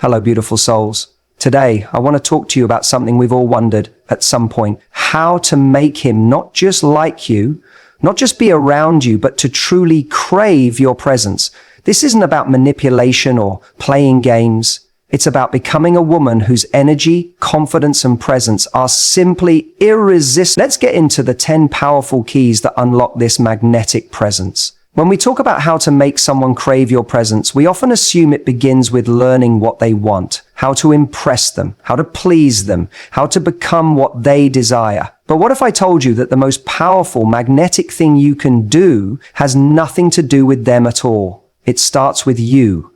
Hello, beautiful souls. Today, I want to talk to you about something we've all wondered at some point. How to make him not just like you, not just be around you, but to truly crave your presence. This isn't about manipulation or playing games. It's about becoming a woman whose energy, confidence, and presence are simply irresistible. Let's get into the 10 powerful keys that unlock this magnetic presence. When we talk about how to make someone crave your presence, we often assume it begins with learning what they want, how to impress them, how to please them, how to become what they desire. But what if I told you that the most powerful magnetic thing you can do has nothing to do with them at all? It starts with you.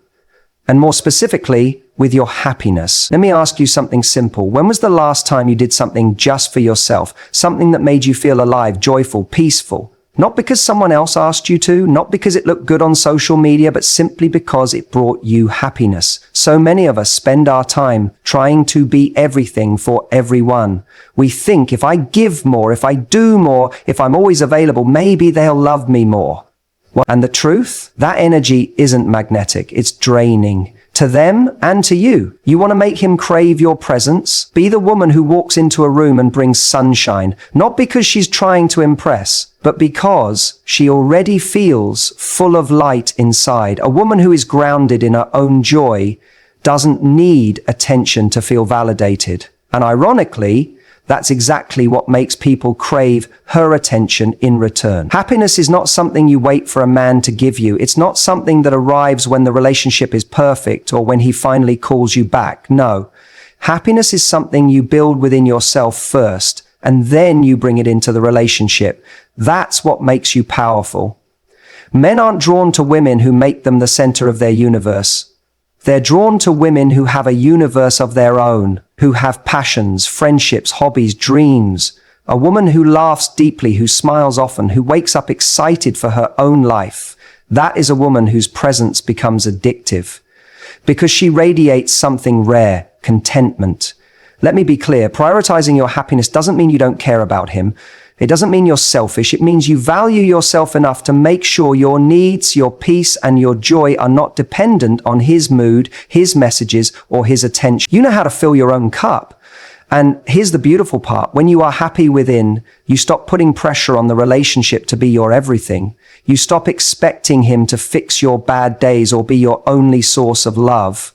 And more specifically, with your happiness. Let me ask you something simple. When was the last time you did something just for yourself? Something that made you feel alive, joyful, peaceful? Not because someone else asked you to, not because it looked good on social media, but simply because it brought you happiness. So many of us spend our time trying to be everything for everyone. We think if I give more, if I do more, if I'm always available, maybe they'll love me more. And the truth? That energy isn't magnetic. It's draining. To them and to you. You want to make him crave your presence? Be the woman who walks into a room and brings sunshine, not because she's trying to impress, but because she already feels full of light inside. A woman who is grounded in her own joy doesn't need attention to feel validated. And ironically, that's exactly what makes people crave her attention in return. Happiness is not something you wait for a man to give you. It's not something that arrives when the relationship is perfect or when he finally calls you back. No. Happiness is something you build within yourself first, and then you bring it into the relationship. That's what makes you powerful. Men aren't drawn to women who make them the center of their universe. They're drawn to women who have a universe of their own, who have passions, friendships, hobbies, dreams. A woman who laughs deeply, who smiles often, who wakes up excited for her own life. That is a woman whose presence becomes addictive. Because she radiates something rare, contentment. Let me be clear, prioritizing your happiness doesn't mean you don't care about him. It doesn't mean you're selfish. It means you value yourself enough to make sure your needs, your peace, and your joy are not dependent on his mood, his messages, or his attention. You know how to fill your own cup. And here's the beautiful part. When you are happy within, you stop putting pressure on the relationship to be your everything. You stop expecting him to fix your bad days or be your only source of love.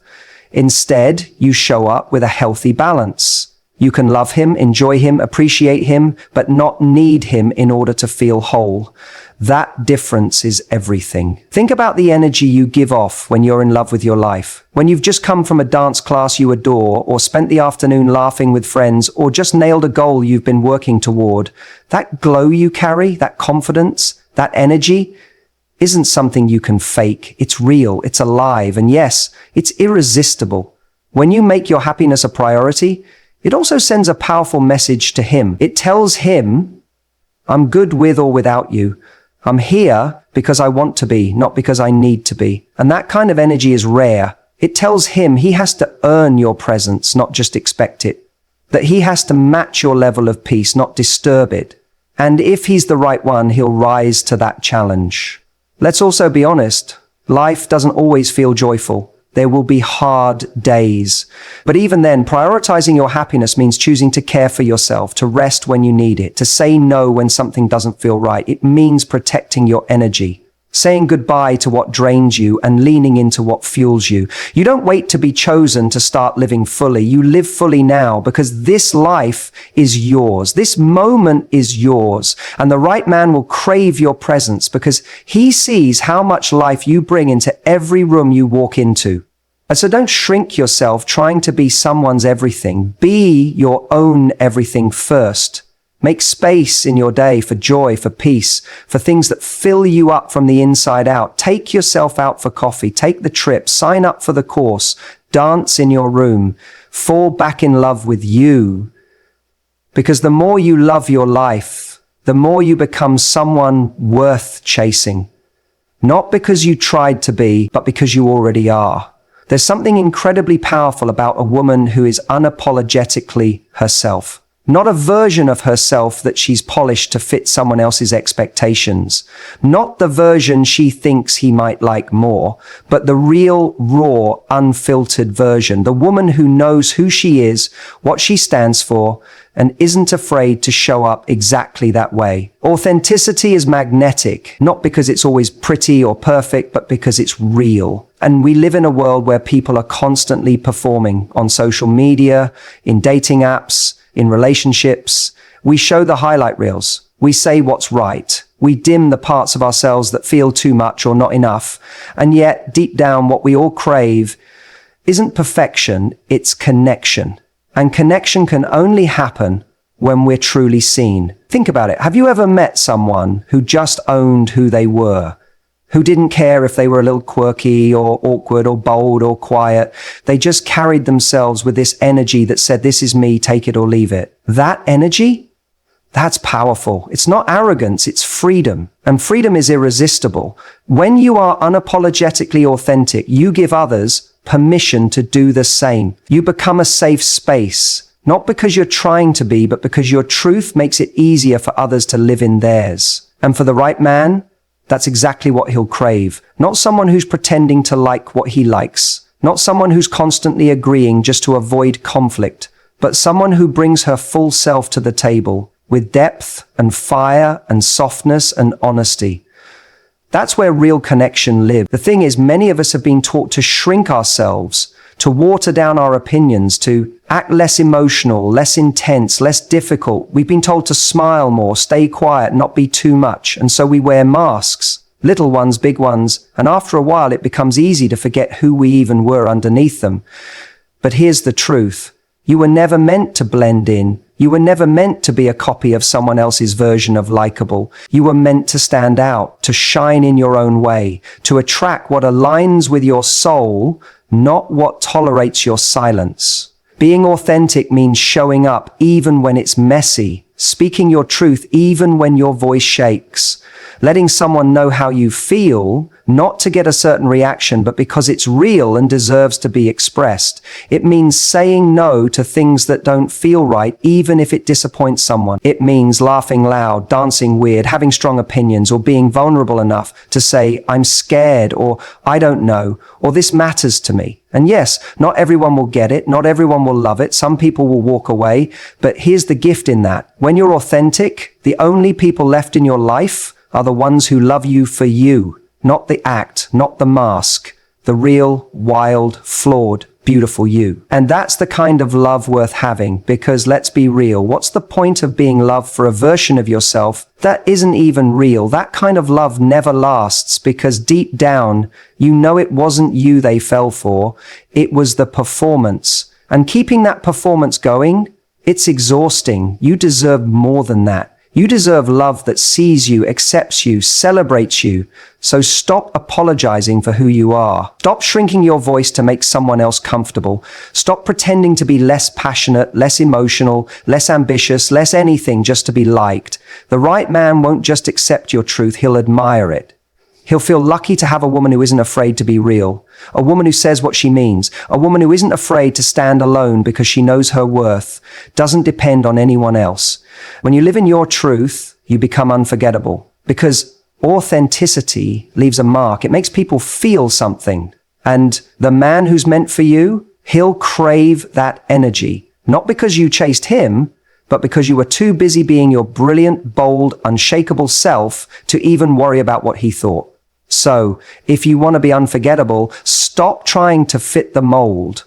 Instead, you show up with a healthy balance. You can love him, enjoy him, appreciate him, but not need him in order to feel whole. That difference is everything. Think about the energy you give off when you're in love with your life. When you've just come from a dance class you adore, or spent the afternoon laughing with friends, or just nailed a goal you've been working toward. That glow you carry, that confidence, that energy, isn't something you can fake. It's real, it's alive, and yes, it's irresistible. When you make your happiness a priority, it also sends a powerful message to him. It tells him, I'm good with or without you. I'm here because I want to be, not because I need to be. And that kind of energy is rare. It tells him he has to earn your presence, not just expect it. That he has to match your level of peace, not disturb it. And if he's the right one, he'll rise to that challenge. Let's also be honest. Life doesn't always feel joyful. There will be hard days. But even then, prioritizing your happiness means choosing to care for yourself, to rest when you need it, to say no when something doesn't feel right. It means protecting your energy, saying goodbye to what drains you and leaning into what fuels you. You don't wait to be chosen to start living fully. You live fully now because this life is yours. This moment is yours. And the right man will crave your presence because he sees how much life you bring into every room you walk into. And so don't shrink yourself trying to be someone's everything. Be your own everything first. Make space in your day for joy, for peace, for things that fill you up from the inside out. Take yourself out for coffee, take the trip, sign up for the course, dance in your room, fall back in love with you. Because the more you love your life, the more you become someone worth chasing. Not because you tried to be, but because you already are. There's something incredibly powerful about a woman who is unapologetically herself. Not a version of herself that she's polished to fit someone else's expectations. Not the version she thinks he might like more, but the real, raw, unfiltered version. The woman who knows who she is, what she stands for, and isn't afraid to show up exactly that way. Authenticity is magnetic, not because it's always pretty or perfect, but because it's real. And we live in a world where people are constantly performing on social media, in dating apps, in relationships. We show the highlight reels. We say what's right. We dim the parts of ourselves that feel too much or not enough. And yet, deep down, what we all crave isn't perfection, it's connection. And connection can only happen when we're truly seen. Think about it. Have you ever met someone who just owned who they were? Who didn't care if they were a little quirky or awkward or bold or quiet. They just carried themselves with this energy that said, this is me, take it or leave it. That energy, that's powerful. It's not arrogance, it's freedom. And freedom is irresistible. When you are unapologetically authentic, you give others permission to do the same. You become a safe space, not because you're trying to be, but because your truth makes it easier for others to live in theirs. And for the right man, that's exactly what he'll crave. Not someone who's pretending to like what he likes. Not someone who's constantly agreeing just to avoid conflict, but someone who brings her full self to the table with depth and fire and softness and honesty. That's where real connection lives. The thing is, many of us have been taught to shrink ourselves, to water down our opinions, to act less emotional, less intense, less difficult. We've been told to smile more, stay quiet, not be too much. And so we wear masks, little ones, big ones. And after a while, it becomes easy to forget who we even were underneath them. But here's the truth. You were never meant to blend in. You were never meant to be a copy of someone else's version of likable. You were meant to stand out, to shine in your own way, to attract what aligns with your soul, not what tolerates your silence. Being authentic means showing up even when it's messy, speaking your truth even when your voice shakes, letting someone know how you feel, not to get a certain reaction, but because it's real and deserves to be expressed. It means saying no to things that don't feel right, even if it disappoints someone. It means laughing loud, dancing weird, having strong opinions, or being vulnerable enough to say, I'm scared, or I don't know, or this matters to me. And yes, not everyone will get it. Not everyone will love it. Some people will walk away. But here's the gift in that. When you're authentic, the only people left in your life are the ones who love you for you. Not the act, not the mask, the real, wild, flawed, beautiful you. And that's the kind of love worth having, because let's be real, what's the point of being loved for a version of yourself that isn't even real? That kind of love never lasts, because deep down, you know it wasn't you they fell for, it was the performance. And keeping that performance going, it's exhausting. You deserve more than that. You deserve love that sees you, accepts you, celebrates you. So stop apologizing for who you are. Stop shrinking your voice to make someone else comfortable. Stop pretending to be less passionate, less emotional, less ambitious, less anything just to be liked. The right man won't just accept your truth, he'll admire it. He'll feel lucky to have a woman who isn't afraid to be real, a woman who says what she means, a woman who isn't afraid to stand alone because she knows her worth, doesn't depend on anyone else. When you live in your truth, you become unforgettable, because authenticity leaves a mark. It makes people feel something. And the man who's meant for you, he'll crave that energy, not because you chased him, but because you were too busy being your brilliant, bold, unshakable self to even worry about what he thought. So, if you want to be unforgettable, stop trying to fit the mold.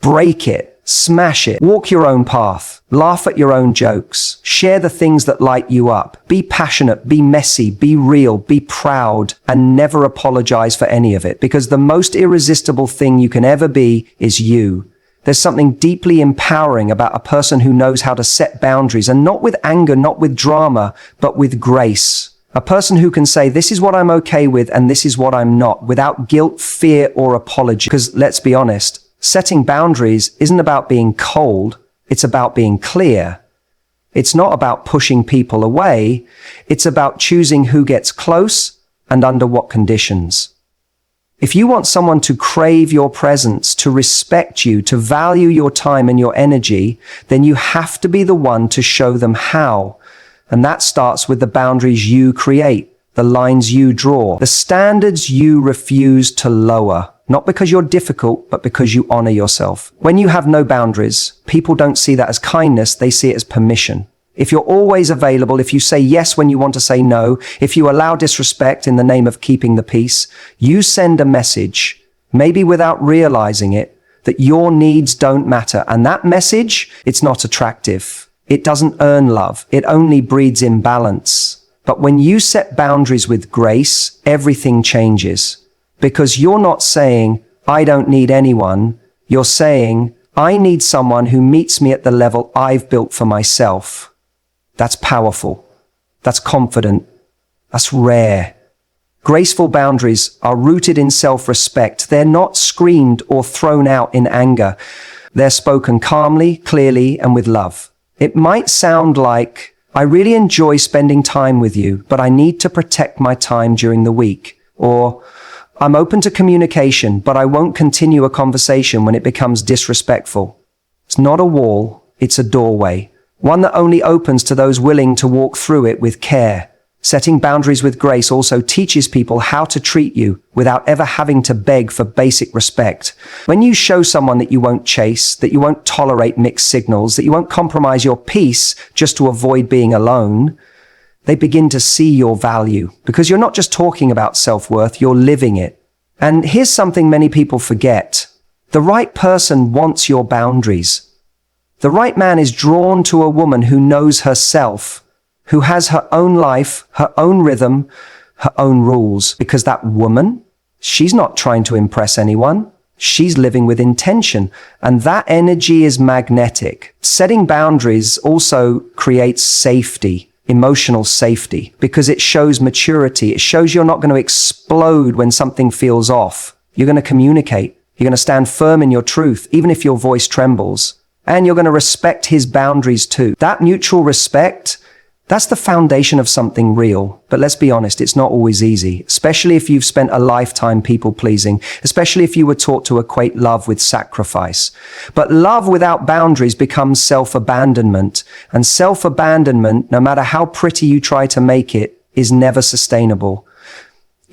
Break it, smash it, walk your own path, laugh at your own jokes, share the things that light you up, be passionate, be messy, be real, be proud, and never apologize for any of it, because the most irresistible thing you can ever be is you. There's something deeply empowering about a person who knows how to set boundaries, and not with anger, not with drama, but with grace. A person who can say, this is what I'm okay with and this is what I'm not, without guilt, fear, or apology. Because let's be honest, setting boundaries isn't about being cold, it's about being clear. It's not about pushing people away, it's about choosing who gets close and under what conditions. If you want someone to crave your presence, to respect you, to value your time and your energy, then you have to be the one to show them how. And that starts with the boundaries you create, the lines you draw, the standards you refuse to lower. Not because you're difficult, but because you honor yourself. When you have no boundaries, people don't see that as kindness, they see it as permission. If you're always available, if you say yes when you want to say no, if you allow disrespect in the name of keeping the peace, you send a message, maybe without realizing it, that your needs don't matter. And that message, it's not attractive. It doesn't earn love. It only breeds imbalance. But when you set boundaries with grace, everything changes. Because you're not saying, I don't need anyone. You're saying, I need someone who meets me at the level I've built for myself. That's powerful. That's confident. That's rare. Graceful boundaries are rooted in self-respect. They're not screamed or thrown out in anger. They're spoken calmly, clearly, and with love. It might sound like, I really enjoy spending time with you, but I need to protect my time during the week. Or, I'm open to communication, but I won't continue a conversation when it becomes disrespectful. It's not a wall, it's a doorway. One that only opens to those willing to walk through it with care. Setting boundaries with grace also teaches people how to treat you without ever having to beg for basic respect. When you show someone that you won't chase, that you won't tolerate mixed signals, that you won't compromise your peace just to avoid being alone, they begin to see your value. Because you're not just talking about self-worth, you're living it. And here's something many people forget. The right person wants your boundaries. The right man is drawn to a woman who knows herself, who has her own life, her own rhythm, her own rules. Because that woman, she's not trying to impress anyone. She's living with intention. And that energy is magnetic. Setting boundaries also creates safety, emotional safety, because it shows maturity. It shows you're not going to explode when something feels off. You're going to communicate. You're going to stand firm in your truth, even if your voice trembles. And you're going to respect his boundaries too. That mutual respect, that's the foundation of something real. But let's be honest, it's not always easy, especially if you've spent a lifetime people-pleasing, especially if you were taught to equate love with sacrifice. But love without boundaries becomes self-abandonment. And self-abandonment, no matter how pretty you try to make it, is never sustainable.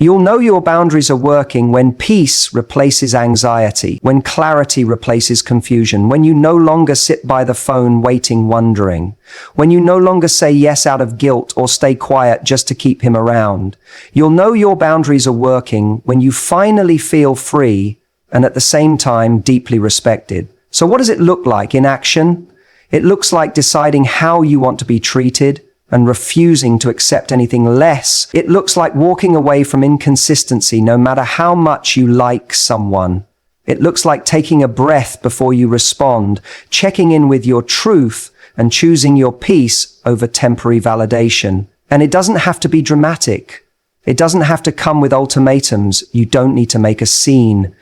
You'll know your boundaries are working when peace replaces anxiety, when clarity replaces confusion, when you no longer sit by the phone waiting, wondering, when you no longer say yes out of guilt or stay quiet just to keep him around. You'll know your boundaries are working when you finally feel free and at the same time deeply respected. So what does it look like in action? It looks like deciding how you want to be treated and refusing to accept anything less. It looks like walking away from inconsistency no matter how much you like someone. It looks like taking a breath before you respond, checking in with your truth and choosing your peace over temporary validation. And it doesn't have to be dramatic. It doesn't have to come with ultimatums. You don't need to make a scene.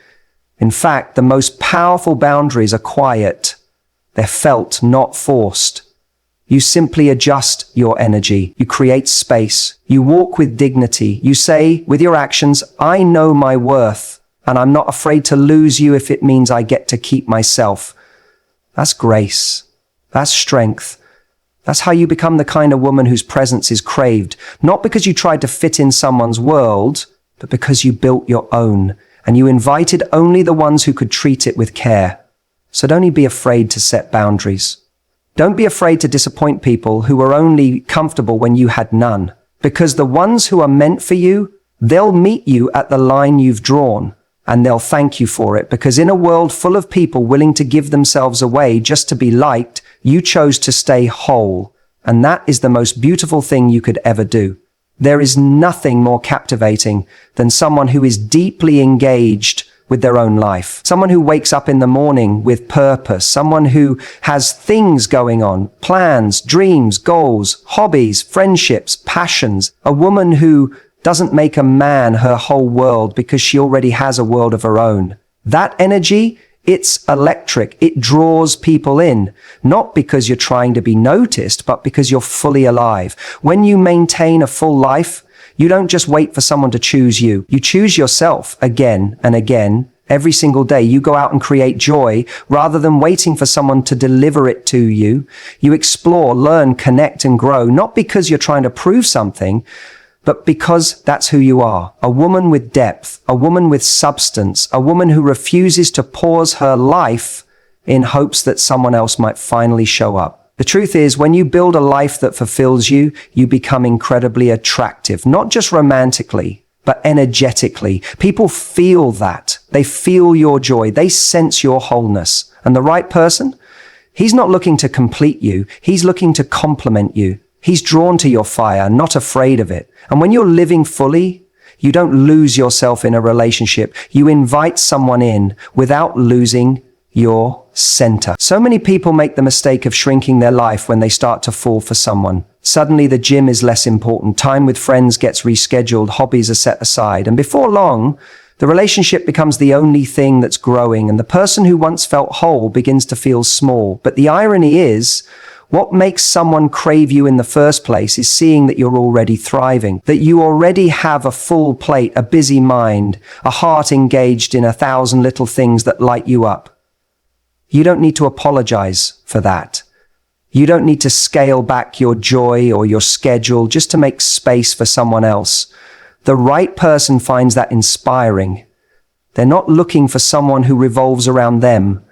In fact, the most powerful boundaries are quiet. They're felt, not forced. You simply adjust your energy. You create space. You walk with dignity. You say with your actions, I know my worth, and I'm not afraid to lose you if it means I get to keep myself. That's grace. That's strength. That's how you become the kind of woman whose presence is craved, not because you tried to fit in someone's world, but because you built your own, and you invited only the ones who could treat it with care. So don't be afraid to set boundaries. Don't be afraid to disappoint people who were only comfortable when you had none. Because the ones who are meant for you, they'll meet you at the line you've drawn, and they'll thank you for it. Because in a world full of people willing to give themselves away just to be liked, you chose to stay whole. And that is the most beautiful thing you could ever do. There is nothing more captivating than someone who is deeply engaged with their own life. Someone who wakes up in the morning with purpose. Someone who has things going on, plans, dreams, goals, hobbies, friendships, passions. A woman who doesn't make a man her whole world because she already has a world of her own. That energy, it's electric. It draws people in, not because you're trying to be noticed, but because you're fully alive. When you maintain a full life, You don't just wait for someone to choose you. You choose yourself again and again. Every single day, you go out and create joy rather than waiting for someone to deliver it to you. You explore, learn, connect, and grow, not because you're trying to prove something, but because that's who you are. A woman with depth, a woman with substance, a woman who refuses to pause her life in hopes that someone else might finally show up. The truth is, when you build a life that fulfills you, you become incredibly attractive, not just romantically, but energetically. People feel that. They feel your joy. They sense your wholeness. And the right person? He's not looking to complete you. He's looking to complement you. He's drawn to your fire, not afraid of it. And when you're living fully, you don't lose yourself in a relationship. You invite someone in without losing your center. So many people make the mistake of shrinking their life when they start to fall for someone. Suddenly the gym is less important, time with friends gets rescheduled, hobbies are set aside, and before long, the relationship becomes the only thing that's growing, and the person who once felt whole begins to feel small. But the irony is, what makes someone crave you in the first place is seeing that you're already thriving, that you already have a full plate, a busy mind, a heart engaged in 1,000 little things that light you up. You don't need to apologize for that. You don't need to scale back your joy or your schedule just to make space for someone else. The right person finds that inspiring. They're not looking for someone who revolves around them.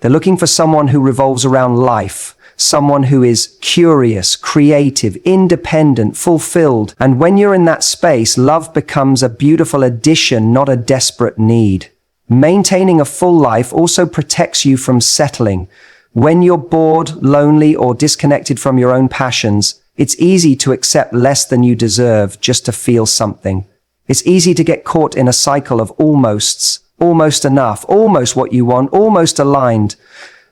They're looking for someone who revolves around life, someone who is curious, creative, independent, fulfilled. And when you're in that space, love becomes a beautiful addition, not a desperate need. Maintaining a full life also protects you from settling. When you're bored, lonely, or disconnected from your own passions, it's easy to accept less than you deserve just to feel something. It's easy to get caught in a cycle of almosts, almost enough, almost what you want, almost aligned.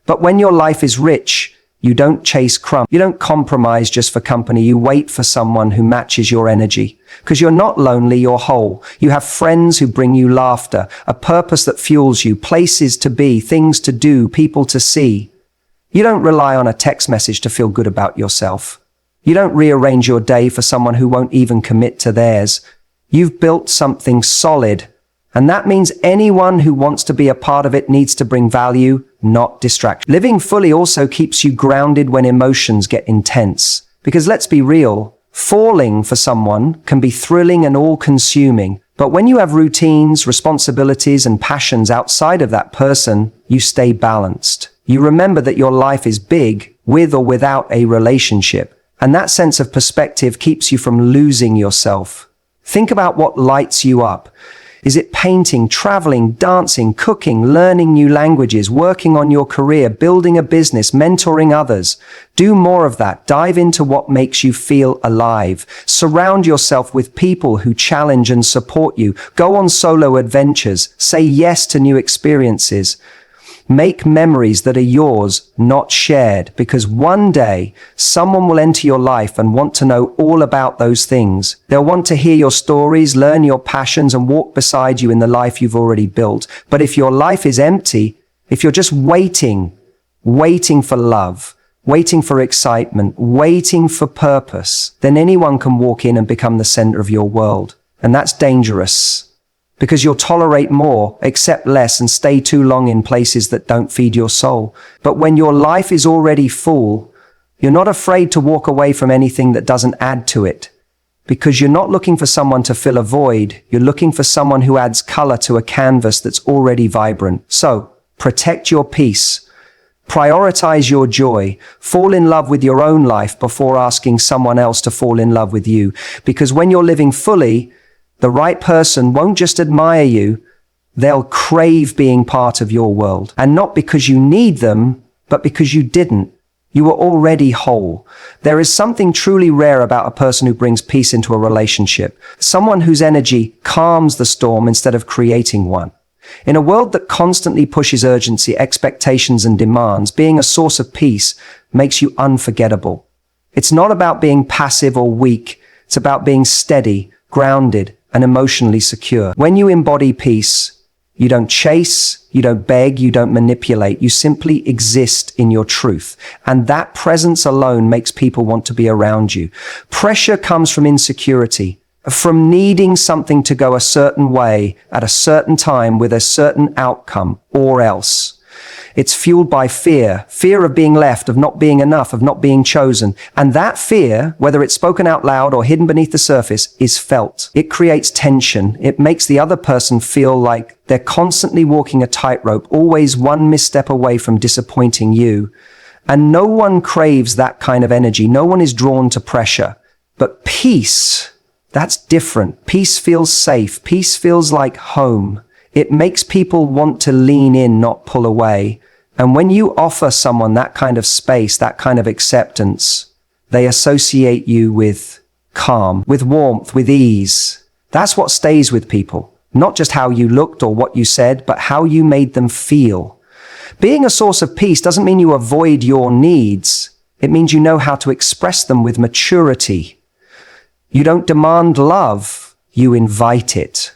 But when your life is rich, you don't chase crumbs. You don't compromise just for company. You wait for someone who matches your energy. Because you're not lonely, you're whole. You have friends who bring you laughter, a purpose that fuels you, places to be, things to do, people to see. You don't rely on a text message to feel good about yourself. You don't rearrange your day for someone who won't even commit to theirs. You've built something solid, and that means anyone who wants to be a part of it needs to bring value, not distraction. Living fully also keeps you grounded when emotions get intense. Because let's be real, falling for someone can be thrilling and all-consuming. But when you have routines, responsibilities, and passions outside of that person, you stay balanced. You remember that your life is big, with or without a relationship. And that sense of perspective keeps you from losing yourself. Think about what lights you up. Is it painting, traveling, dancing, cooking, learning new languages, working on your career, building a business, mentoring others? Do more of that. Dive into what makes you feel alive. Surround yourself with people who challenge and support you. Go on solo adventures. Say yes to new experiences. Make memories that are yours, not shared, because one day someone will enter your life and want to know all about those things. They'll want to hear your stories, learn your passions, and walk beside you in the life you've already built. But if your life is empty, if you're just waiting for love, waiting for excitement, waiting for purpose, then anyone can walk in and become the center of your world. And that's dangerous. Because you'll tolerate more, accept less, and stay too long in places that don't feed your soul. But when your life is already full, you're not afraid to walk away from anything that doesn't add to it. Because you're not looking for someone to fill a void, you're looking for someone who adds color to a canvas that's already vibrant. So, protect your peace. Prioritize your joy. Fall in love with your own life before asking someone else to fall in love with you. Because when you're living fully, the right person won't just admire you, they'll crave being part of your world. And not because you need them, but because you didn't. You were already whole. There is something truly rare about a person who brings peace into a relationship. Someone whose energy calms the storm instead of creating one. In a world that constantly pushes urgency, expectations, and demands, being a source of peace makes you unforgettable. It's not about being passive or weak. It's about being steady, grounded, and emotionally secure. When you embody peace, you don't chase, you don't beg, you don't manipulate, you simply exist in your truth. And that presence alone makes people want to be around you. Pressure comes from insecurity. from needing something to go a certain way at a certain time with a certain outcome, or else. It's fueled by fear of being left, of not being enough, of not being chosen. And that fear, whether it's spoken out loud or hidden beneath the surface, is felt. It creates tension. It makes the other person feel like they're constantly walking a tightrope, always one misstep away from disappointing you. And no one craves that kind of energy. No one is drawn to pressure. But peace, that's different. Peace feels safe. Peace feels like home. It makes people want to lean in, not pull away. And when you offer someone that kind of space, that kind of acceptance, they associate you with calm, with warmth, with ease. That's what stays with people. Not just how you looked or what you said, but how you made them feel. Being a source of peace doesn't mean you avoid your needs. It means you know how to express them with maturity. You don't demand love, you invite it.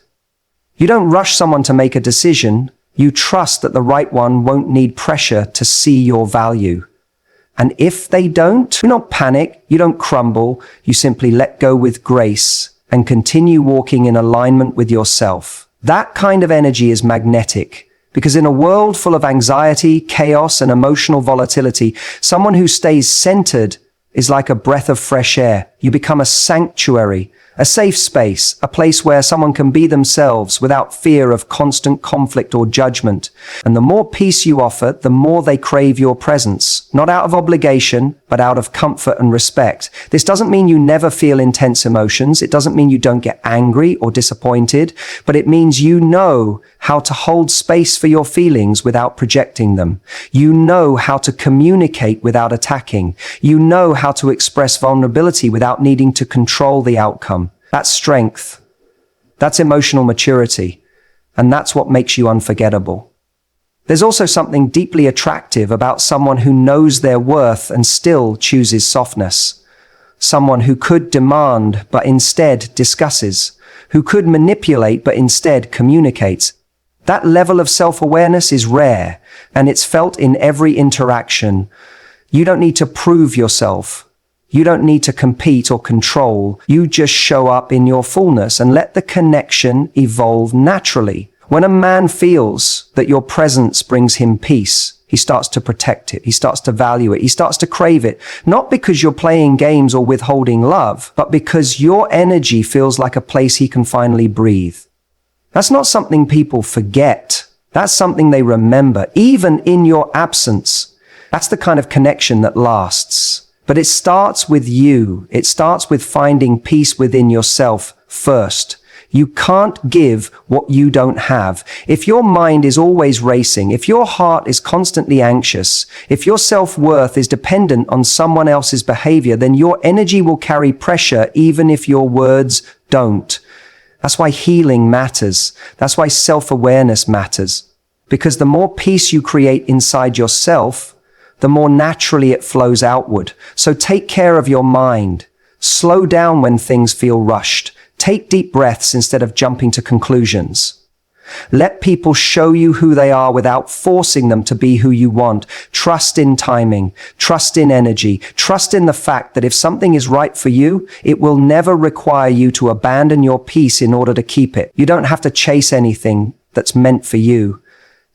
You don't rush someone to make a decision. You trust that the right one won't need pressure to see your value. And if they don't, you don't panic, you don't crumble, you simply let go with grace and continue walking in alignment with yourself. That kind of energy is magnetic, because in a world full of anxiety, chaos, and emotional volatility, someone who stays centered is like a breath of fresh air. You become a sanctuary, a safe space, a place where someone can be themselves without fear of constant conflict or judgment. And the more peace you offer, the more they crave your presence, not out of obligation, but out of comfort and respect. This doesn't mean you never feel intense emotions. It doesn't mean you don't get angry or disappointed, but it means you know how to hold space for your feelings without projecting them. You know how to communicate without attacking. You know how to express vulnerability without needing to control the outcome. That's strength. That's emotional maturity. And that's what makes you unforgettable. There's also something deeply attractive about someone who knows their worth and still chooses softness. Someone who could demand but instead discusses. Who could manipulate but instead communicates. That level of self-awareness is rare, and it's felt in every interaction. You don't need to prove yourself. You don't need to compete or control. You just show up in your fullness and let the connection evolve naturally. When a man feels that your presence brings him peace, he starts to protect it. He starts to value it. He starts to crave it. Not because you're playing games or withholding love, but because your energy feels like a place he can finally breathe. That's not something people forget. That's something they remember, even in your absence. That's the kind of connection that lasts. But it starts with you. It starts with finding peace within yourself first. You can't give what you don't have. If your mind is always racing, if your heart is constantly anxious, if your self-worth is dependent on someone else's behavior, then your energy will carry pressure even if your words don't. That's why healing matters. That's why self-awareness matters. Because the more peace you create inside yourself, the more naturally it flows outward. So take care of your mind. Slow down when things feel rushed. Take deep breaths instead of jumping to conclusions. Let people show you who they are without forcing them to be who you want. Trust in timing. Trust in energy. Trust in the fact that if something is right for you, it will never require you to abandon your peace in order to keep it. You don't have to chase anything that's meant for you.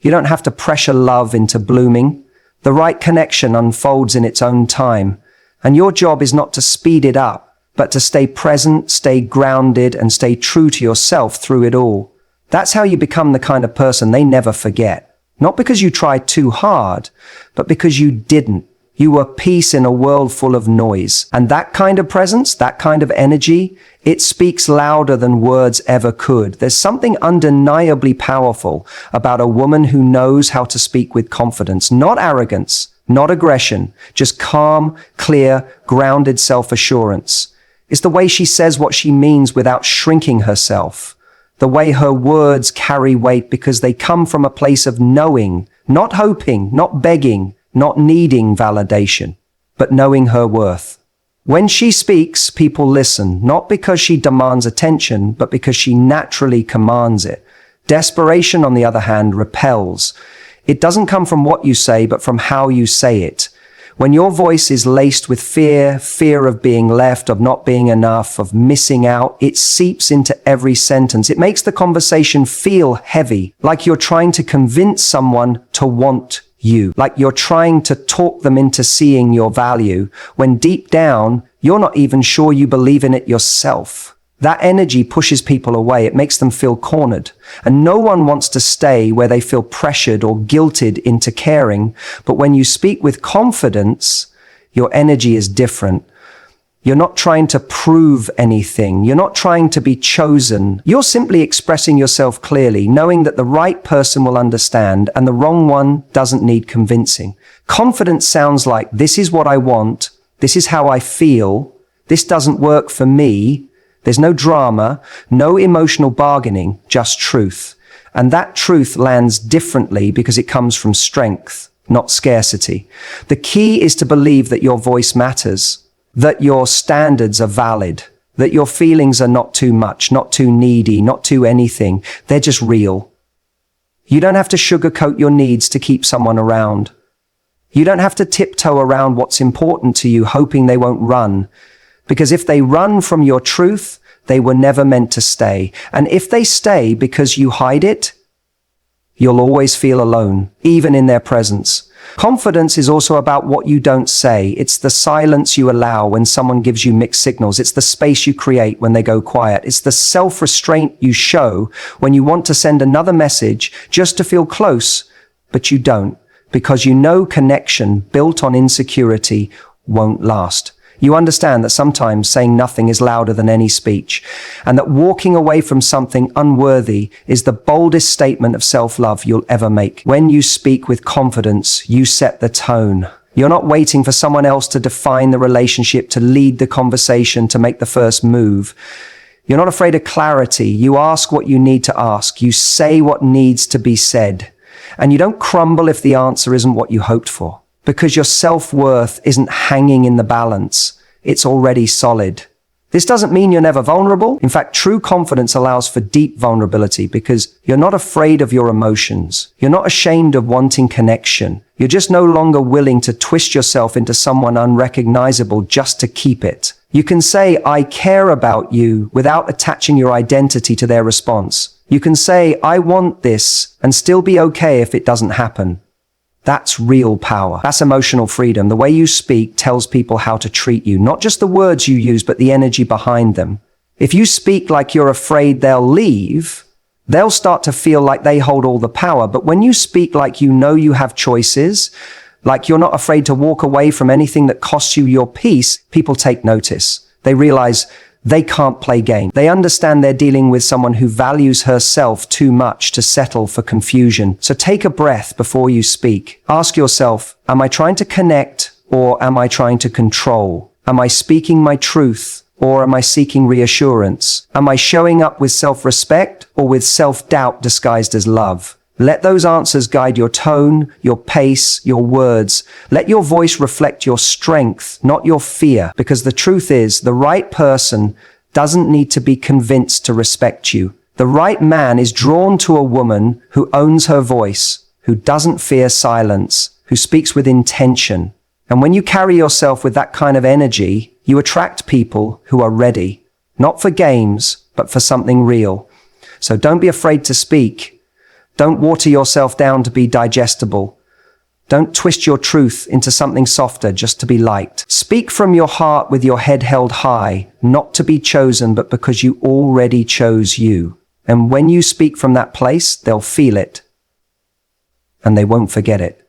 You don't have to pressure love into blooming. The right connection unfolds in its own time, and your job is not to speed it up, but to stay present, stay grounded, and stay true to yourself through it all. That's how you become the kind of person they never forget. Not because you tried too hard, but because you didn't. You were peace in a world full of noise. And that kind of presence, that kind of energy, it speaks louder than words ever could. There's something undeniably powerful about a woman who knows how to speak with confidence, not arrogance, not aggression, just calm, clear, grounded self-assurance. It's the way she says what she means without shrinking herself. The way her words carry weight because they come from a place of knowing, not hoping, not begging, not needing validation, but knowing her worth. When she speaks, people listen, not because she demands attention, but because she naturally commands it. Desperation, on the other hand, repels. It doesn't come from what you say, but from how you say it. When your voice is laced with fear of being left, of not being enough, of missing out, it seeps into every sentence. It makes the conversation feel heavy, like you're trying to convince someone to want you, like you're trying to talk them into seeing your value, when deep down, you're not even sure you believe in it yourself. That energy pushes people away. It makes them feel cornered. And no one wants to stay where they feel pressured or guilted into caring. But when you speak with confidence, your energy is different. You're not trying to prove anything. You're not trying to be chosen. You're simply expressing yourself clearly, knowing that the right person will understand and the wrong one doesn't need convincing. Confidence sounds like, this is what I want. This is how I feel. This doesn't work for me. There's no drama, no emotional bargaining, just truth. And that truth lands differently because it comes from strength, not scarcity. The key is to believe that your voice matters, that your standards are valid, that your feelings are not too much, not too needy, not too anything. They're just real. You don't have to sugarcoat your needs to keep someone around. You don't have to tiptoe around what's important to you, hoping they won't run. Because if they run from your truth, they were never meant to stay. And if they stay because you hide it, you'll always feel alone, even in their presence. Confidence is also about what you don't say. It's the silence you allow when someone gives you mixed signals. It's the space you create when they go quiet. It's the self-restraint you show when you want to send another message just to feel close, but you don't, because you know connection built on insecurity won't last. You understand that sometimes saying nothing is louder than any speech, and that walking away from something unworthy is the boldest statement of self-love you'll ever make. When you speak with confidence, you set the tone. You're not waiting for someone else to define the relationship, to lead the conversation, to make the first move. You're not afraid of clarity. You ask what you need to ask. You say what needs to be said. And you don't crumble if the answer isn't what you hoped for. Because your self-worth isn't hanging in the balance. It's already solid. This doesn't mean you're never vulnerable. In fact, true confidence allows for deep vulnerability because you're not afraid of your emotions. You're not ashamed of wanting connection. You're just no longer willing to twist yourself into someone unrecognizable just to keep it. You can say, I care about you, without attaching your identity to their response. You can say, I want this, and still be okay if it doesn't happen. That's real power. That's emotional freedom. The way you speak tells people how to treat you, not just the words you use, but the energy behind them. If you speak like you're afraid they'll leave, they'll start to feel like they hold all the power. But when you speak like you know you have choices, like you're not afraid to walk away from anything that costs you your peace, people take notice. They realize they can't play game. They understand they're dealing with someone who values herself too much to settle for confusion. So take a breath before you speak. Ask yourself, am I trying to connect or am I trying to control? Am I speaking my truth or am I seeking reassurance? Am I showing up with self-respect or with self-doubt disguised as love? Let those answers guide your tone, your pace, your words. Let your voice reflect your strength, not your fear, because the truth is, the right person doesn't need to be convinced to respect you. The right man is drawn to a woman who owns her voice, who doesn't fear silence, who speaks with intention. And when you carry yourself with that kind of energy, you attract people who are ready, not for games, but for something real. So don't be afraid to speak. Don't water yourself down to be digestible. Don't twist your truth into something softer just to be liked. Speak from your heart with your head held high, not to be chosen, but because you already chose you. And when you speak from that place, they'll feel it. And they won't forget it.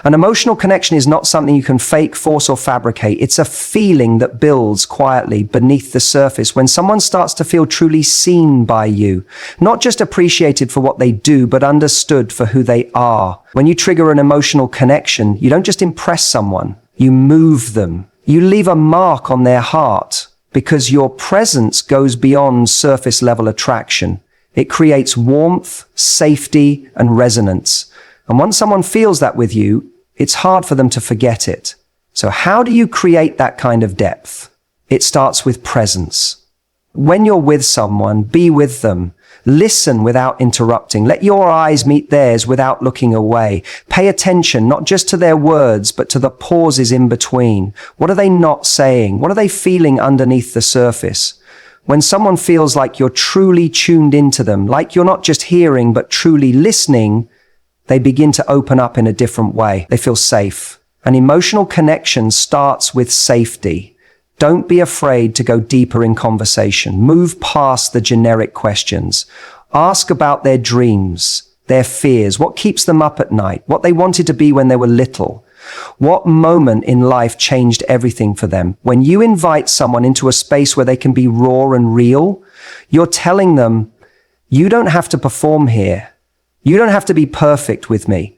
An emotional connection is not something you can fake, force, or fabricate. It's a feeling that builds quietly beneath the surface when someone starts to feel truly seen by you. Not just appreciated for what they do, but understood for who they are. When you trigger an emotional connection, you don't just impress someone, you move them. You leave a mark on their heart because your presence goes beyond surface level attraction. It creates warmth, safety, and resonance. And once someone feels that with you, it's hard for them to forget it. So how do you create that kind of depth? It starts with presence. When you're with someone, be with them. Listen without interrupting. Let your eyes meet theirs without looking away. Pay attention not just to their words, but to the pauses in between. What are they not saying? What are they feeling underneath the surface? When someone feels like you're truly tuned into them, like you're not just hearing, but truly listening, they begin to open up in a different way. They feel safe. An emotional connection starts with safety. Don't be afraid to go deeper in conversation. Move past the generic questions. Ask about their dreams, their fears, what keeps them up at night, what they wanted to be when they were little. What moment in life changed everything for them? When you invite someone into a space where they can be raw and real, you're telling them, you don't have to perform here. You don't have to be perfect with me.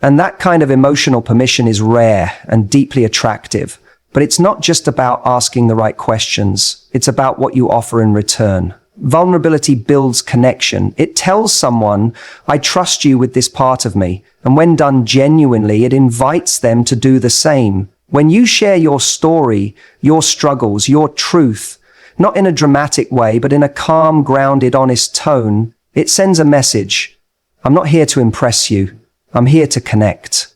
And that kind of emotional permission is rare and deeply attractive. But it's not just about asking the right questions. It's about what you offer in return. Vulnerability builds connection. It tells someone, I trust you with this part of me. And when done genuinely, it invites them to do the same. When you share your story, your struggles, your truth, not in a dramatic way, but in a calm, grounded, honest tone, it sends a message. I'm not here to impress you. I'm here to connect.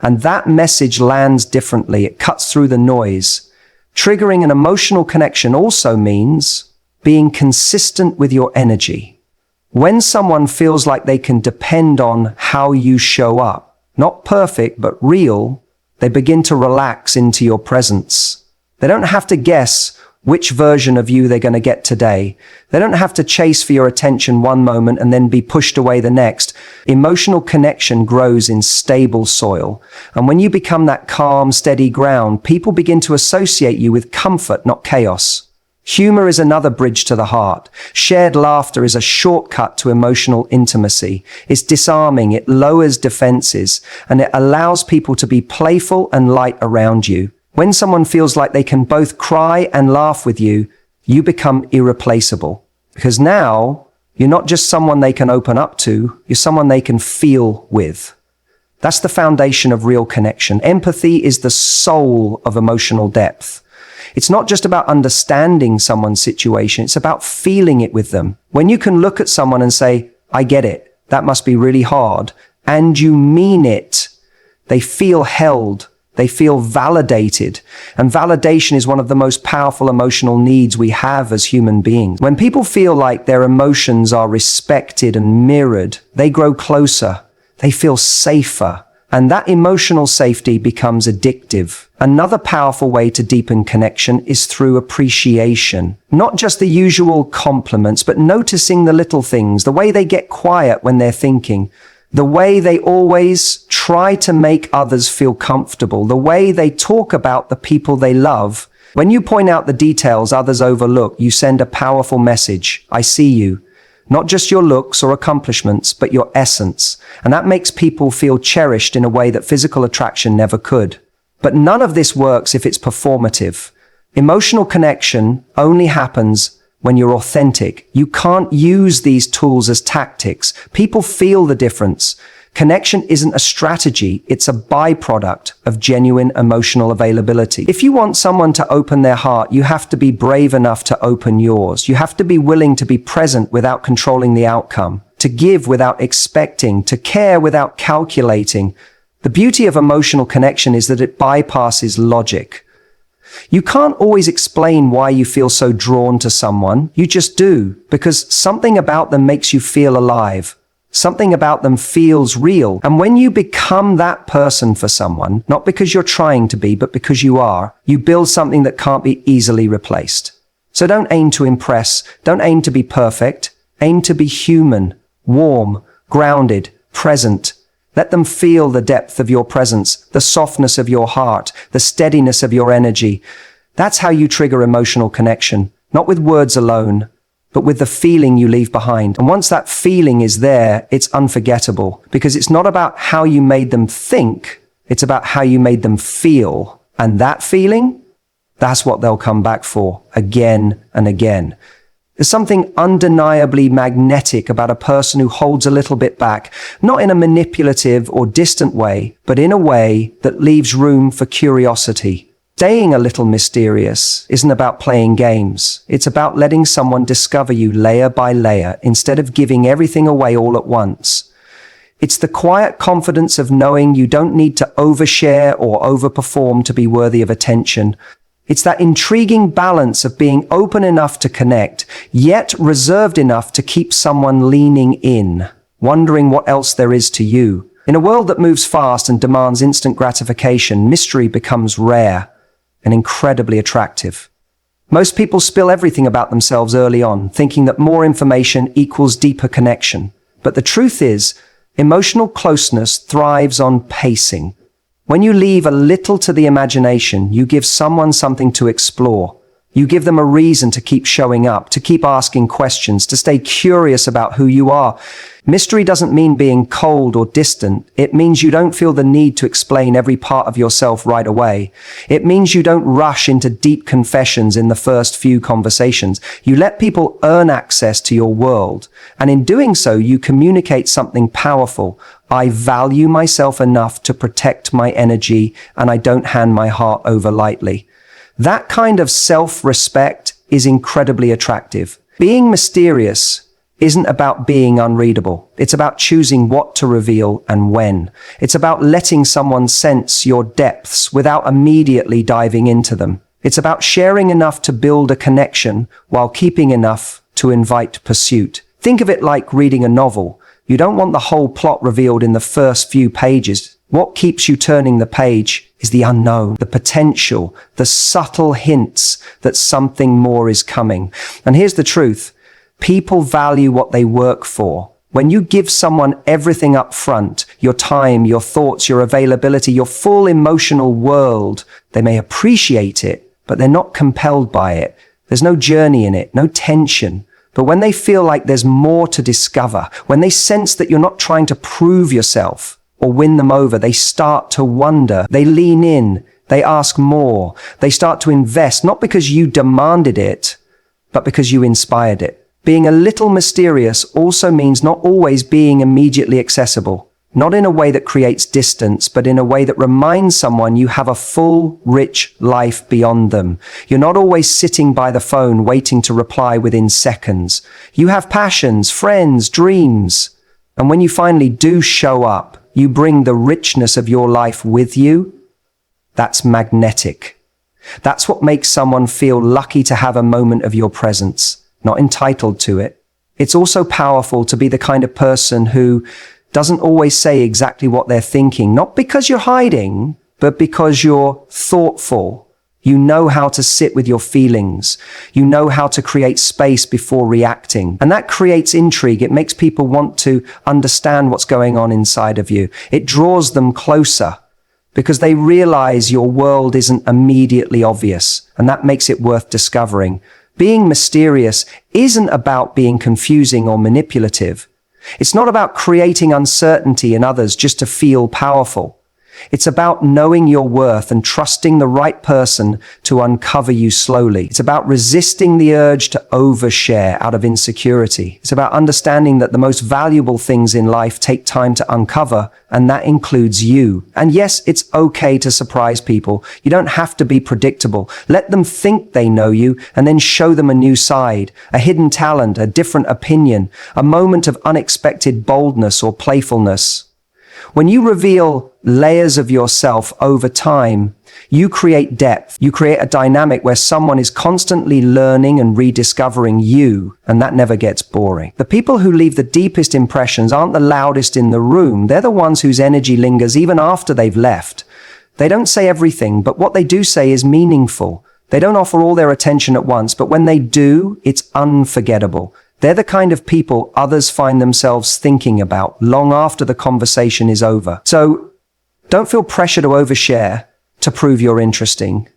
And that message lands differently. It cuts through the noise. Triggering an emotional connection also means being consistent with your energy. When someone feels like they can depend on how you show up, not perfect, but real, they begin to relax into your presence. They don't have to guess which version of you they're going to get today. They don't have to chase for your attention one moment and then be pushed away the next. Emotional connection grows in stable soil. And when you become that calm, steady ground, people begin to associate you with comfort, not chaos. Humor is another bridge to the heart. Shared laughter is a shortcut to emotional intimacy. It's disarming, it lowers defenses, and it allows people to be playful and light around you. When someone feels like they can both cry and laugh with you, you become irreplaceable. Because now, you're not just someone they can open up to, you're someone they can feel with. That's the foundation of real connection. Empathy is the soul of emotional depth. It's not just about understanding someone's situation, it's about feeling it with them. When you can look at someone and say, I get it, that must be really hard, and you mean it, they feel held, they feel validated. And validation is one of the most powerful emotional needs we have as human beings. When people feel like their emotions are respected and mirrored, they grow closer, they feel safer. And that emotional safety becomes addictive. Another powerful way to deepen connection is through appreciation. Not just the usual compliments, but noticing the little things, the way they get quiet when they're thinking, the way they always try to make others feel comfortable, the way they talk about the people they love. When you point out the details others overlook, you send a powerful message. I see you. Not just your looks or accomplishments, but your essence. And that makes people feel cherished in a way that physical attraction never could. But none of this works if it's performative. Emotional connection only happens when you're authentic. You can't use these tools as tactics. People feel the difference. Connection isn't a strategy, it's a byproduct of genuine emotional availability. If you want someone to open their heart, you have to be brave enough to open yours. You have to be willing to be present without controlling the outcome, to give without expecting, to care without calculating. The beauty of emotional connection is that it bypasses logic. You can't always explain why you feel so drawn to someone. You just do, because something about them makes you feel alive. Something about them feels real. And when you become that person for someone, not because you're trying to be, but because you are, you build something that can't be easily replaced. So don't aim to impress. Don't aim to be perfect. Aim to be human, warm, grounded, present. Let them feel the depth of your presence, the softness of your heart, the steadiness of your energy. That's how you trigger emotional connection, not with words alone, but with the feeling you leave behind. And once that feeling is there, it's unforgettable, because it's not about how you made them think, it's about how you made them feel. And that feeling, that's what they'll come back for again and again. There's something undeniably magnetic about a person who holds a little bit back, not in a manipulative or distant way, but in a way that leaves room for curiosity. Staying a little mysterious isn't about playing games. It's about letting someone discover you layer by layer instead of giving everything away all at once. It's the quiet confidence of knowing you don't need to overshare or overperform to be worthy of attention. It's that intriguing balance of being open enough to connect, yet reserved enough to keep someone leaning in, wondering what else there is to you. In a world that moves fast and demands instant gratification, mystery becomes rare and incredibly attractive. Most people spill everything about themselves early on, thinking that more information equals deeper connection. But the truth is, emotional closeness thrives on pacing. When you leave a little to the imagination, you give someone something to explore. You give them a reason to keep showing up, to keep asking questions, to stay curious about who you are. Mystery doesn't mean being cold or distant. It means you don't feel the need to explain every part of yourself right away. It means you don't rush into deep confessions in the first few conversations. You let people earn access to your world. And in doing so, you communicate something powerful. I value myself enough to protect my energy, and I don't hand my heart over lightly. That kind of self-respect is incredibly attractive. Being mysterious isn't about being unreadable. It's about choosing what to reveal and when. It's about letting someone sense your depths without immediately diving into them. It's about sharing enough to build a connection while keeping enough to invite pursuit. Think of it like reading a novel. You don't want the whole plot revealed in the first few pages. What keeps you turning the page is the unknown, the potential, the subtle hints that something more is coming. And here's the truth. People value what they work for. When you give someone everything up front, your time, your thoughts, your availability, your full emotional world, they may appreciate it, but they're not compelled by it. There's no journey in it, no tension. But when they feel like there's more to discover, when they sense that you're not trying to prove yourself or win them over, they start to wonder. They lean in. They ask more. They start to invest, not because you demanded it, but because you inspired it. Being a little mysterious also means not always being immediately accessible. Not in a way that creates distance, but in a way that reminds someone you have a full, rich life beyond them. You're not always sitting by the phone waiting to reply within seconds. You have passions, friends, dreams. And when you finally do show up, you bring the richness of your life with you. That's magnetic. That's what makes someone feel lucky to have a moment of your presence, not entitled to it. It's also powerful to be the kind of person who doesn't always say exactly what they're thinking, not because you're hiding, but because you're thoughtful. You know how to sit with your feelings. You know how to create space before reacting. And that creates intrigue. It makes people want to understand what's going on inside of you. It draws them closer because they realize your world isn't immediately obvious, and that makes it worth discovering. Being mysterious isn't about being confusing or manipulative. It's not about creating uncertainty in others just to feel powerful. It's about knowing your worth and trusting the right person to uncover you slowly. It's about resisting the urge to overshare out of insecurity. It's about understanding that the most valuable things in life take time to uncover, and that includes you. And yes, it's okay to surprise people. You don't have to be predictable. Let them think they know you and then show them a new side, a hidden talent, a different opinion, a moment of unexpected boldness or playfulness. When you reveal layers of yourself over time, you create depth. You create a dynamic where someone is constantly learning and rediscovering you, and that never gets boring. The people who leave the deepest impressions aren't the loudest in the room. They're the ones whose energy lingers even after they've left. They don't say everything, but what they do say is meaningful. They don't offer all their attention at once, but when they do, it's unforgettable. They're the kind of people others find themselves thinking about long after the conversation is over. So don't feel pressure to overshare to prove you're interesting.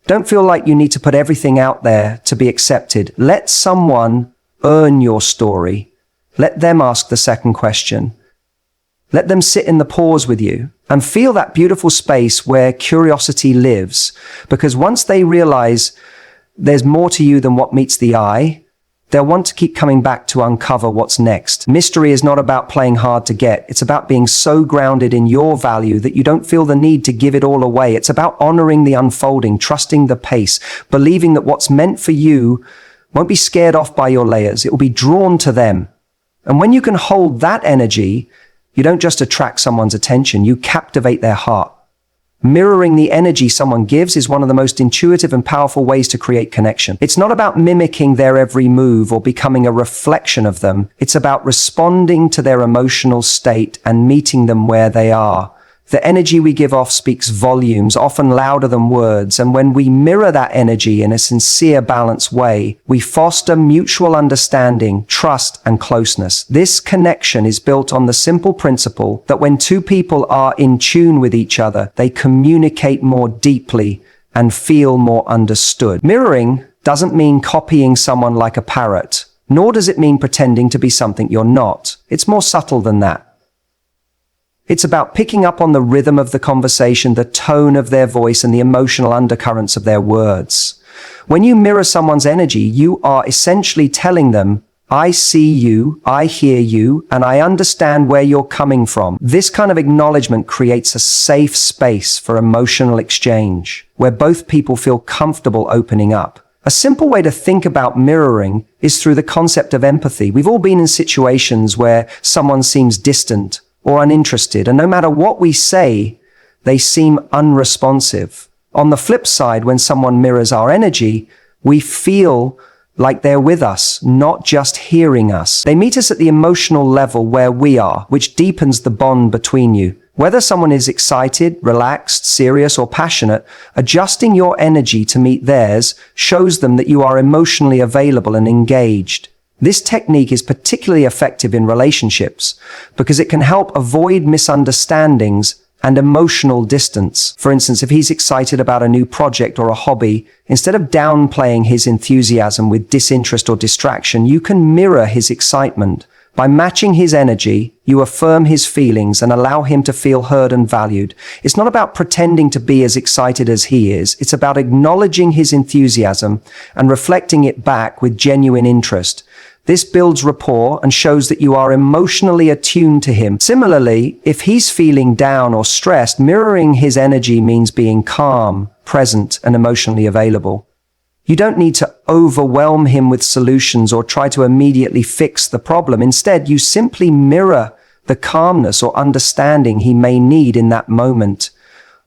Don't feel like you need to put everything out there to be accepted. Let someone earn your story. Let them ask the second question. Let them sit in the pause with you and feel that beautiful space where curiosity lives. Because once they realize there's more to you than what meets the eye, They'll want to keep coming back to uncover what's next. Mystery is not about playing hard to get. It's about being so grounded in your value that you don't feel the need to give it all away. It's about honoring the unfolding, trusting the pace, believing that what's meant for you won't be scared off by your layers. It will be drawn to them. And when you can hold that energy, you don't just attract someone's attention, you captivate their heart. Mirroring the energy someone gives is one of the most intuitive and powerful ways to create connection. It's not about mimicking their every move or becoming a reflection of them. It's about responding to their emotional state and meeting them where they are. The energy we give off speaks volumes, often louder than words, and when we mirror that energy in a sincere, balanced way, we foster mutual understanding, trust, and closeness. This connection is built on the simple principle that when two people are in tune with each other, they communicate more deeply and feel more understood. Mirroring doesn't mean copying someone like a parrot, nor does it mean pretending to be something you're not. It's more subtle than that. It's about picking up on the rhythm of the conversation, the tone of their voice, and the emotional undercurrents of their words. When you mirror someone's energy, you are essentially telling them, I see you, I hear you, and I understand where you're coming from. This kind of acknowledgement creates a safe space for emotional exchange, where both people feel comfortable opening up. A simple way to think about mirroring is through the concept of empathy. We've all been in situations where someone seems distant or uninterested, and no matter what we say, they seem unresponsive. On the flip side, when someone mirrors our energy, we feel like they're with us, not just hearing us. They meet us at the emotional level where we are, which deepens the bond between you. Whether someone is excited, relaxed, serious, or passionate, adjusting your energy to meet theirs shows them that you are emotionally available and engaged. This technique is particularly effective in relationships because it can help avoid misunderstandings and emotional distance. For instance, if he's excited about a new project or a hobby, instead of downplaying his enthusiasm with disinterest or distraction, you can mirror his excitement. By matching his energy, you affirm his feelings and allow him to feel heard and valued. It's not about pretending to be as excited as he is. It's about acknowledging his enthusiasm and reflecting it back with genuine interest. This builds rapport and shows that you are emotionally attuned to him. Similarly, if he's feeling down or stressed, mirroring his energy means being calm, present, and emotionally available. You don't need to overwhelm him with solutions or try to immediately fix the problem. Instead, you simply mirror the calmness or understanding he may need in that moment.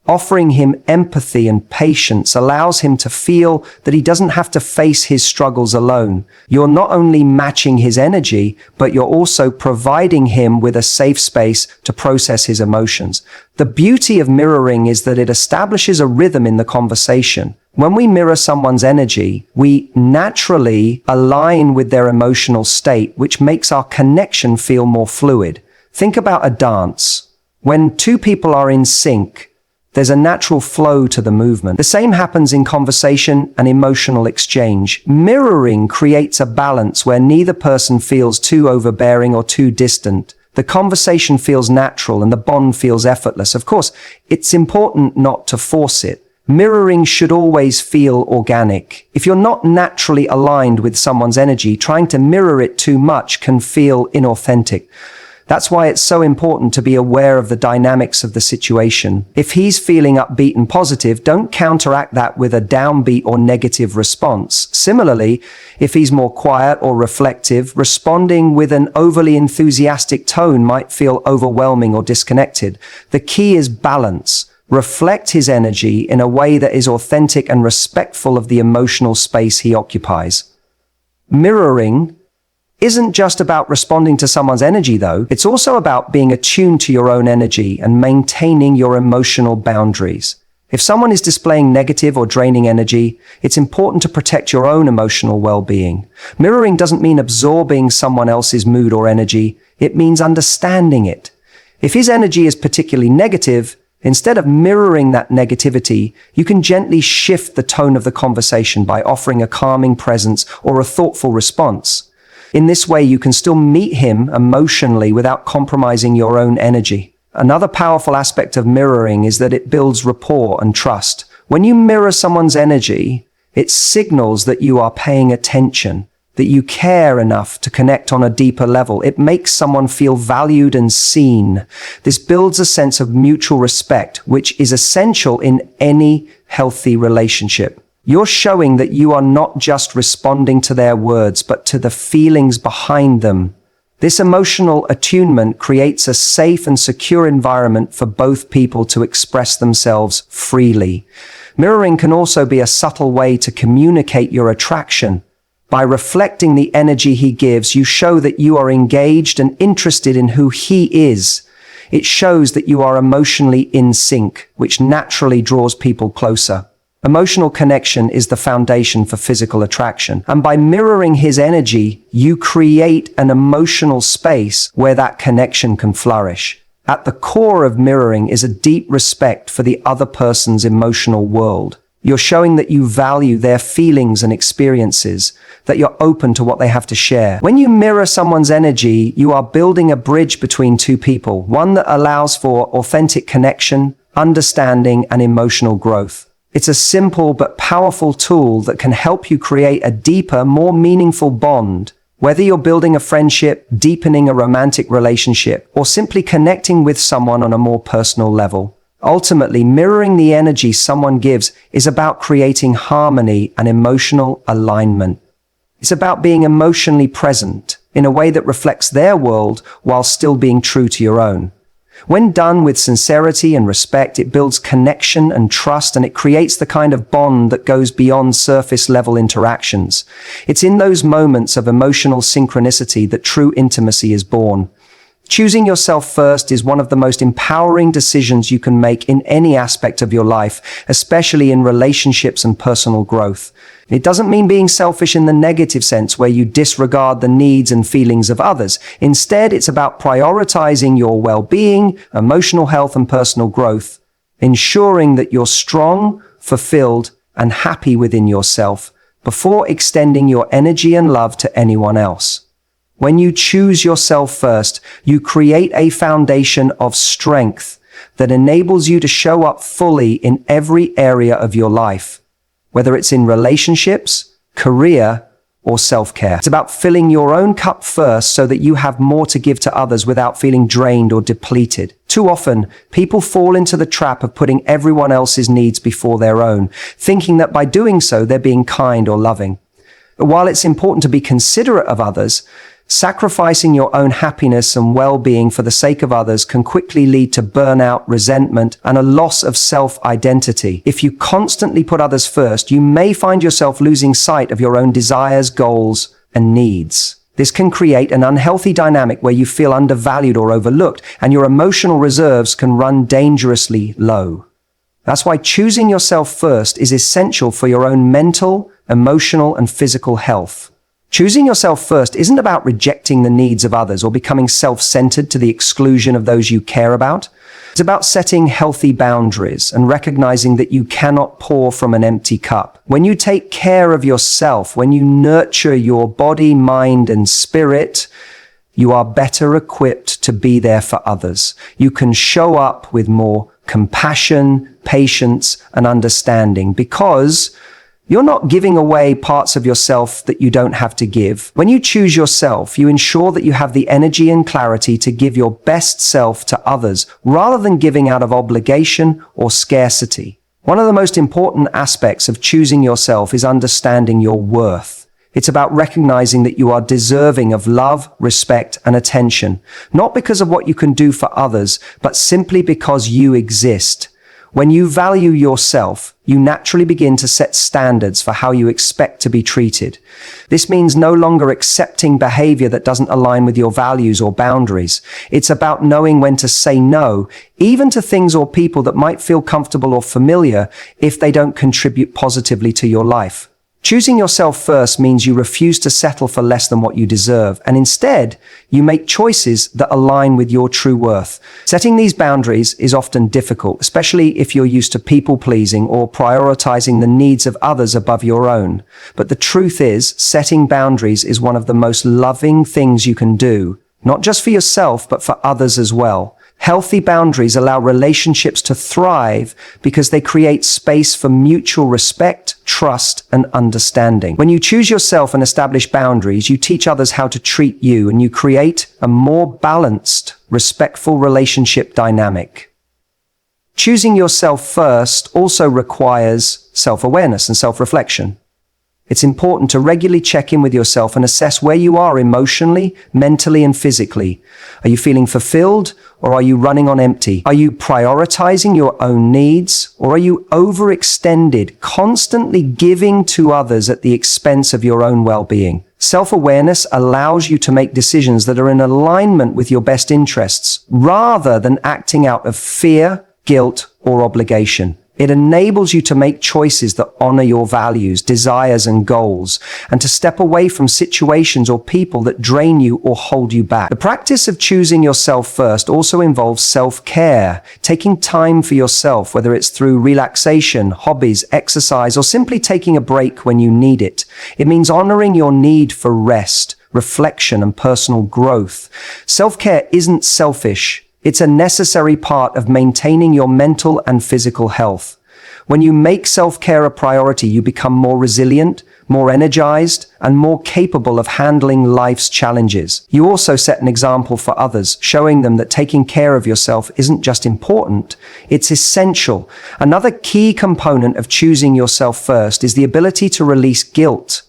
Offering him empathy and patience allows him to feel that he doesn't have to face his struggles alone. You're not only matching his energy, but you're also providing him with a safe space to process his emotions. The beauty of mirroring is that it establishes a rhythm in the conversation. When we mirror someone's energy, we naturally align with their emotional state, which makes our connection feel more fluid. Think about a dance. When two people are in sync, there's a natural flow to the movement. The same happens in conversation and emotional exchange. Mirroring creates a balance where neither person feels too overbearing or too distant. The conversation feels natural and the bond feels effortless. Of course, it's important not to force it. Mirroring should always feel organic. If you're not naturally aligned with someone's energy, trying to mirror it too much can feel inauthentic. That's why it's so important to be aware of the dynamics of the situation. If he's feeling upbeat and positive, don't counteract that with a downbeat or negative response. Similarly, if he's more quiet or reflective, responding with an overly enthusiastic tone might feel overwhelming or disconnected. The key is balance. Reflect his energy in a way that is authentic and respectful of the emotional space he occupies. Mirroring isn't just about responding to someone's energy, though. It's also about being attuned to your own energy and maintaining your emotional boundaries. If someone is displaying negative or draining energy, it's important to protect your own emotional well-being. Mirroring doesn't mean absorbing someone else's mood or energy. It means understanding it. If his energy is particularly negative, instead of mirroring that negativity, you can gently shift the tone of the conversation by offering a calming presence or a thoughtful response. In this way, you can still meet him emotionally without compromising your own energy. Another powerful aspect of mirroring is that it builds rapport and trust. When you mirror someone's energy, it signals that you are paying attention. that you care enough to connect on a deeper level. It makes someone feel valued and seen. This builds a sense of mutual respect, which is essential in any healthy relationship. You're showing that you are not just responding to their words, but to the feelings behind them. This emotional attunement creates a safe and secure environment for both people to express themselves freely. Mirroring can also be a subtle way to communicate your attraction. By reflecting the energy he gives, you show that you are engaged and interested in who he is. It shows that you are emotionally in sync, which naturally draws people closer. Emotional connection is the foundation for physical attraction, and by mirroring his energy, you create an emotional space where that connection can flourish. At the core of mirroring is a deep respect for the other person's emotional world. You're showing that you value their feelings and experiences, that you're open to what they have to share. When you mirror someone's energy, you are building a bridge between two people, one that allows for authentic connection, understanding, and emotional growth. It's a simple but powerful tool that can help you create a deeper, more meaningful bond. Whether you're building a friendship, deepening a romantic relationship, or simply connecting with someone on a more personal level. Ultimately, mirroring the energy someone gives is about creating harmony and emotional alignment. It's about being emotionally present in a way that reflects their world while still being true to your own. When done with sincerity and respect, it builds connection and trust, and it creates the kind of bond that goes beyond surface-level interactions. It's in those moments of emotional synchronicity that true intimacy is born. Choosing yourself first is one of the most empowering decisions you can make in any aspect of your life, especially in relationships and personal growth. It doesn't mean being selfish in the negative sense where you disregard the needs and feelings of others. Instead, it's about prioritizing your well-being, emotional health, and personal growth, ensuring that you're strong, fulfilled, and happy within yourself before extending your energy and love to anyone else. When you choose yourself first, you create a foundation of strength that enables you to show up fully in every area of your life, whether it's in relationships, career, or self-care. It's about filling your own cup first so that you have more to give to others without feeling drained or depleted. Too often, people fall into the trap of putting everyone else's needs before their own, thinking that by doing so, they're being kind or loving. While it's important to be considerate of others, sacrificing your own happiness and well-being for the sake of others can quickly lead to burnout, resentment, and a loss of self-identity. If you constantly put others first, you may find yourself losing sight of your own desires, goals, and needs. This can create an unhealthy dynamic where you feel undervalued or overlooked, and your emotional reserves can run dangerously low. That's why choosing yourself first is essential for your own mental, emotional, and physical health. Choosing yourself first isn't about rejecting the needs of others or becoming self-centered to the exclusion of those you care about. It's about setting healthy boundaries and recognizing that you cannot pour from an empty cup. When you take care of yourself, when you nurture your body, mind, and spirit, you are better equipped to be there for others. You can show up with more compassion, patience, and understanding because you're not giving away parts of yourself that you don't have to give. When you choose yourself, you ensure that you have the energy and clarity to give your best self to others rather than giving out of obligation or scarcity. One of the most important aspects of choosing yourself is understanding your worth. It's about recognizing that you are deserving of love, respect, and attention, not because of what you can do for others, but simply because you exist. When you value yourself, you naturally begin to set standards for how you expect to be treated. This means no longer accepting behavior that doesn't align with your values or boundaries. It's about knowing when to say no, even to things or people that might feel comfortable or familiar if they don't contribute positively to your life. Choosing yourself first means you refuse to settle for less than what you deserve, and instead, you make choices that align with your true worth. Setting these boundaries is often difficult, especially if you're used to people-pleasing or prioritizing the needs of others above your own. But the truth is, setting boundaries is one of the most loving things you can do, not just for yourself, but for others as well. Healthy boundaries allow relationships to thrive because they create space for mutual respect, trust, and understanding. When you choose yourself and establish boundaries, you teach others how to treat you, and you create a more balanced, respectful relationship dynamic. Choosing yourself first also requires self-awareness and self-reflection. It's important to regularly check in with yourself and assess where you are emotionally, mentally, and physically. Are you feeling fulfilled, or are you running on empty? Are you prioritizing your own needs, or are you overextended, constantly giving to others at the expense of your own well-being? Self-awareness allows you to make decisions that are in alignment with your best interests, rather than acting out of fear, guilt, or obligation. It enables you to make choices that honor your values, desires, and goals, and to step away from situations or people that drain you or hold you back. The practice of choosing yourself first also involves self-care, taking time for yourself, whether it's through relaxation, hobbies, exercise, or simply taking a break when you need it. It means honoring your need for rest, reflection, and personal growth. Self-care isn't selfish. It's a necessary part of maintaining your mental and physical health. When you make self-care a priority, you become more resilient, more energized, and more capable of handling life's challenges. You also set an example for others, showing them that taking care of yourself isn't just important, it's essential. Another key component of choosing yourself first is the ability to release guilt.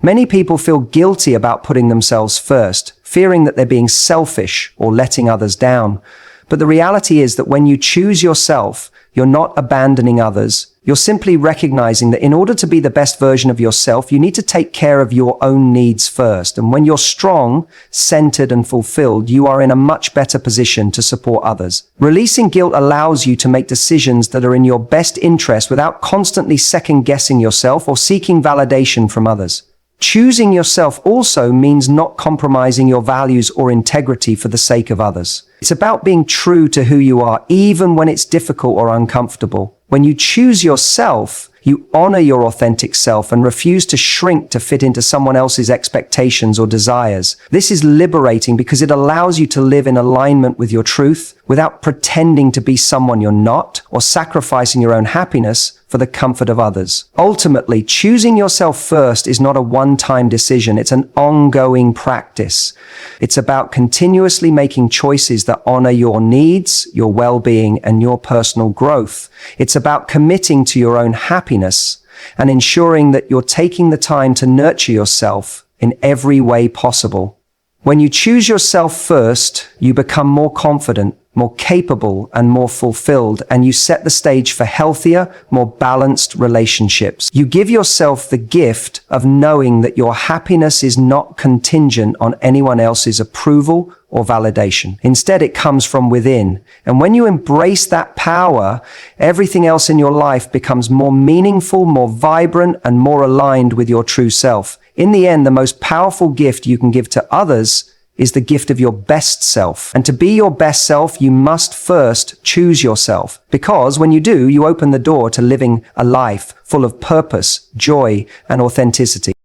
Many people feel guilty about putting themselves first, fearing that they're being selfish or letting others down. But the reality is that when you choose yourself, you're not abandoning others. You're simply recognizing that in order to be the best version of yourself, you need to take care of your own needs first. And when you're strong, centered, and fulfilled, you are in a much better position to support others. Releasing guilt allows you to make decisions that are in your best interest without constantly second-guessing yourself or seeking validation from others. Choosing yourself also means not compromising your values or integrity for the sake of others. It's about being true to who you are, even when it's difficult or uncomfortable. When you choose yourself, you honor your authentic self and refuse to shrink to fit into someone else's expectations or desires. This is liberating because it allows you to live in alignment with your truth without pretending to be someone you're not or sacrificing your own happiness for the comfort of others. Ultimately, choosing yourself first is not a one-time decision. It's an ongoing practice. It's about continuously making choices that honor your needs, your well-being, and your personal growth. It's about committing to your own happiness and ensuring that you're taking the time to nurture yourself in every way possible. When you choose yourself first, you become more confident, more capable, and more fulfilled, and you set the stage for healthier, more balanced relationships. You give yourself the gift of knowing that your happiness is not contingent on anyone else's approval or validation. Instead, it comes from within. And when you embrace that power, everything else in your life becomes more meaningful, more vibrant, and more aligned with your true self. In the end, the most powerful gift you can give to others is the gift of your best self. And to be your best self, you must first choose yourself. Because when you do, you open the door to living a life full of purpose, joy, and authenticity.